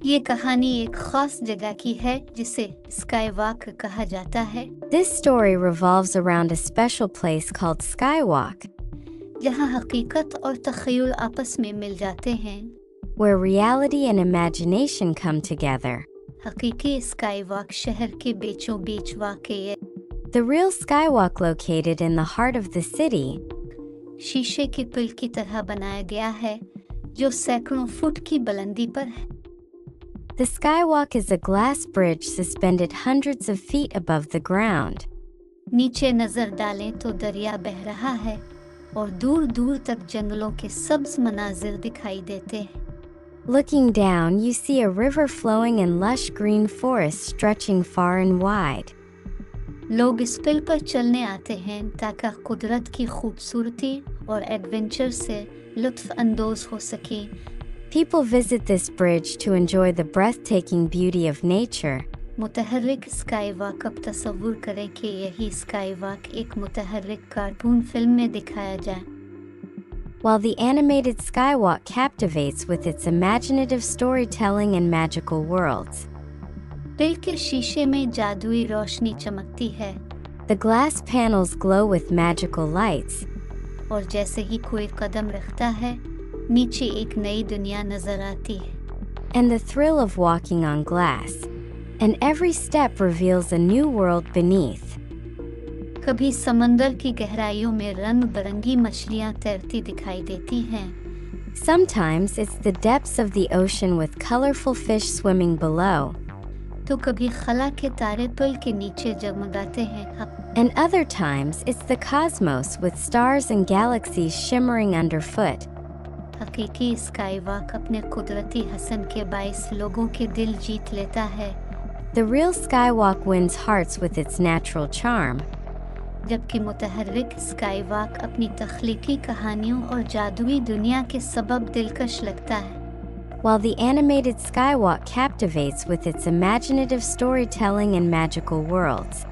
ये कहानी एक खास जगह की है जिसे स्काईवॉक कहा जाता है, This story revolves around a special place called Skywalk, जहाँ हकीकत और तख़य्युल आपस में मिल जाते हैं। where reality and imagination come together. हकीकी स्काईवॉक शहर के बीचों बीच वाक़ई है। The real Skywalk located in the heart of the city, शीशे के पुल की तरह बनाया गया है जो सैकड़ों फुट की बुलंदी पर है। The Skywalk is a glass bridge suspended hundreds of feet above the ground. नीचे नजर डालें तो दरिया बह रहा है और दूर दूर तक जंगलों के सब्ज मनाजिर दिखाई देते हैं। Looking down, you see a river flowing in lush green forests stretching far and wide. लोग इस पुल पर चलने आते हैं ताकि कुदरत की खूबसूरती और एडवेंचर से लुत्फ अंदोज हो सके। People visit this bridge to enjoy the breathtaking beauty of nature. मुतहर्रिक स्काईवॉक। अब तसव्वुर करें कि यही स्काईवॉक एक मुतहर्रिक कार्टून फिल्म में दिखाया जाए। While the animated Skywalk captivates with its imaginative storytelling and magical worlds. पुल के शीशे में जादुई रोशनी चमकती है The glass panels glow with magical lights, और जैसे ही कोई कदम रखता है नीचे एक नई दुनिया नजर आती है। and the thrill of walking on glass. And every step reveals a new world beneath. कभी समंदर की गहराइयों में रंग बिरंगी मछलियां तैरती दिखाई देती हैं, Sometimes it's the depths of the ocean with colorful fish swimming below. तो कभी खला के तारे पुल के नीचे जगमगाते हैं। And other times it's the cosmos with stars and galaxies shimmering underfoot. हकीकी स्काईवॉक अपने कुदरती हसन के बाइस लोगों के दिल जीत लेता है, The real Skywalk wins hearts with its natural charm, जबकि मुतहर्रिक स्काईवॉक अपनी तख्लीकी कहानियों और जादुई दुनिया के सबब दिलकश लगता है। while the animated Skywalk captivates with its imaginative storytelling and magical worlds.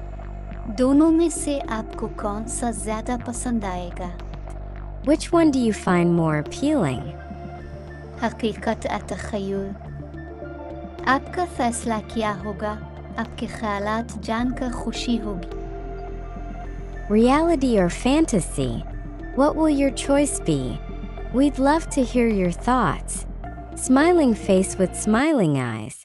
दोनों में से आपको कौन सा ज्यादा पसंद आएगा? Which one do you find more appealing? हकीकत या तख़य्युल? आपका फैसला क्या होगा? आपके ख्यालात जानकर खुशी होगी। Reality or fantasy? What will your choice be? We'd love to hear your thoughts. Smiling face with smiling eyes.